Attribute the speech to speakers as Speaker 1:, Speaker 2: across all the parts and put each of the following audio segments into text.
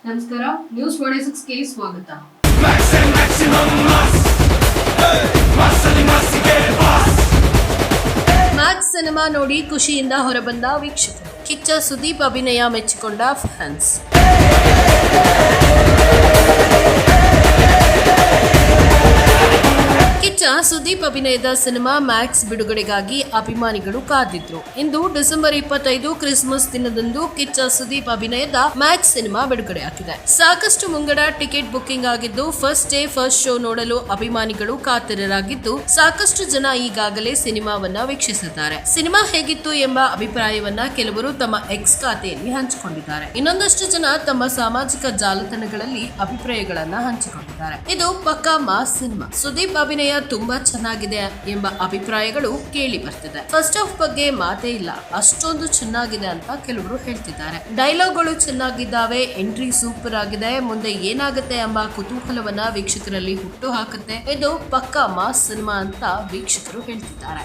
Speaker 1: ನಮಸ್ಕಾರ, ನ್ಯೂಸ್ 26 ಗೆ ಸ್ವಾಗತ. ಮ್ಯಾಕ್ಸ್ ಸಿನಿಮಾ ನೋಡಿ ಖುಷಿಯಿಂದ ಹೊರಬಂದ ವೀಕ್ಷಕರು. ಕಿಚ್ಚ ಸುದೀಪ್ ಅಭಿನಯ ಮೆಚ್ಚಿಕೊಂಡ ಫ್ಯಾನ್ಸ್. ಕಿಚ್ಚ ಸುದೀಪ್ ಅಭಿನಯದ ಸಿನಿಮಾ ಮ್ಯಾಕ್ಸ್ ಬಿಡುಗಡೆಗಾಗಿ ಅಭಿಮಾನಿಗಳು ಕಾದಿದ್ರು. ಇಂದು ಡಿಸೆಂಬರ್ 25 ಕ್ರಿಸ್ಮಸ್ ದಿನದಂದು ಕಿಚ್ಚ ಸುದೀಪ್ ಅಭಿನಯದ ಮ್ಯಾಕ್ಸ್ ಸಿನಿಮಾ ಬಿಡುಗಡೆಯಾಗಿದೆ. ಸಾಕಷ್ಟು ಮುಂಗಡ ಟಿಕೆಟ್ ಬುಕಿಂಗ್ ಆಗಿದ್ದು ಫಸ್ಟ್ ಡೇ ಫಸ್ಟ್ ಶೋ ನೋಡಲು ಅಭಿಮಾನಿಗಳು ಕಾತರರಾಗಿದ್ದು ಸಾಕಷ್ಟು ಜನ ಈಗಾಗಲೇ ಸಿನಿಮಾವನ್ನ ವೀಕ್ಷಿಸಿದ್ದಾರೆ. ಸಿನಿಮಾ ಹೇಗಿತ್ತು ಎಂಬ ಅಭಿಪ್ರಾಯವನ್ನ ಕೆಲವರು ತಮ್ಮ ಎಕ್ಸ್ ಖಾತೆಯಲ್ಲಿ ಹಂಚಿಕೊಂಡಿದ್ದಾರೆ. ಇನ್ನೊಂದಷ್ಟು ಜನ ತಮ್ಮ ಸಾಮಾಜಿಕ ಜಾಲತಾಣಗಳಲ್ಲಿ ಅಭಿಪ್ರಾಯಗಳನ್ನ ಹಂಚಿಕೊಂಡಿದ್ದಾರೆ. ಇದು ಪಕ್ಕಾ ಮಾಸ್ ಸಿನಿಮಾ. ಸುದೀಪ್ ಅಭಿನಯ ತುಂಬಾ ಚೆನ್ನಾಗಿದೆ ಎಂಬ ಅಭಿಪ್ರಾಯಗಳು ಕೇಳಿ ಬರ್ತಿದೆ. ಫಸ್ಟ್ ಹಾಫ್ ಬಗ್ಗೆ ಮಾತೇ ಇಲ್ಲ, ಅಷ್ಟೊಂದು ಚೆನ್ನಾಗಿದೆ ಅಂತ ಕೆಲವರು ಹೇಳ್ತಿದ್ದಾರೆ. ಡೈಲಾಗ್ಗಳು ಚೆನ್ನಾಗಿದ್ದಾವೆ, ಎಂಟ್ರಿ ಸೂಪರ್ ಆಗಿದೆ, ಮುಂದೆ ಏನಾಗುತ್ತೆ ಎಂಬ ಕುತೂಹಲವನ್ನ ವೀಕ್ಷಕರಲ್ಲಿ ಹುಟ್ಟು ಹಾಕುತ್ತೆ. ಇದು ಪಕ್ಕಾ ಮಾಸ್ ಸಿನಿಮಾ ಅಂತ ವೀಕ್ಷಕರು ಹೇಳ್ತಿದ್ದಾರೆ.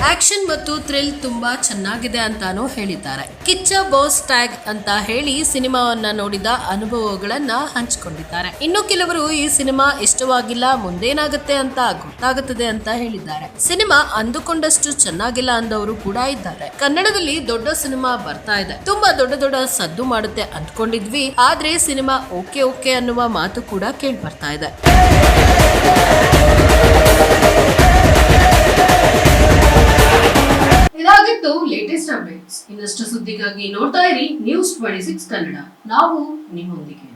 Speaker 1: ಆಕ್ಷನ್ ಮತ್ತು ಥ್ರಿಲ್ ತುಂಬಾ ಚೆನ್ನಾಗಿದೆ ಅಂತಾನೂ ಹೇಳಿದ್ದಾರೆ. ಕಿಚ್ಚ ಬಾಸ್ ಟ್ಯಾಗ್ ಅಂತ ಹೇಳಿ ಸಿನಿಮಾವನ್ನ ನೋಡಿದ ಅನುಭವಗಳನ್ನ ಹಂಚಿಕೊಂಡಿದ್ದಾರೆ. ಇನ್ನು ಕೆಲವರು ಈ ಸಿನಿಮಾ ಇಷ್ಟವಾಗಿಲ್ಲ, ಮುಂದೇನಾಗುತ್ತೆ ಅಂತ ಗೊತ್ತಾಗುತ್ತದೆ ಅಂತ ಹೇಳಿದ್ದಾರೆ. ಸಿನಿಮಾ ಅಂದುಕೊಂಡಷ್ಟು ಚೆನ್ನಾಗಿಲ್ಲ ಅಂದವರು ಕೂಡ ಇದ್ದಾರೆ. ಕನ್ನಡದಲ್ಲಿ ದೊಡ್ಡ ಸಿನಿಮಾ ಬರ್ತಾ ಇದೆ, ತುಂಬಾ ದೊಡ್ಡ ಸದ್ದು ಮಾಡುತ್ತೆ ಅಂದ್ಕೊಂಡಿದ್ವಿ, ಆದ್ರೆ ಸಿನಿಮಾ ಓಕೆ ಅನ್ನುವ ಮಾತು ಕೂಡ ಕೇಳಿ ಬರ್ತಾ ಇದೆ. ಇದಾಗಿತ್ತು ಲೇಟೆಸ್ಟ್ ಅಪ್ಡೇಟ್ಸ್. ಇನ್ನಷ್ಟು ಸುದ್ದಿಗಾಗಿ ನೋಡ್ತಾ ಇರಿ ನ್ಯೂಸ್ 26 ಕನ್ನಡ. ನಾವು ನಿಮ್ಮೊಂದಿಗೆ.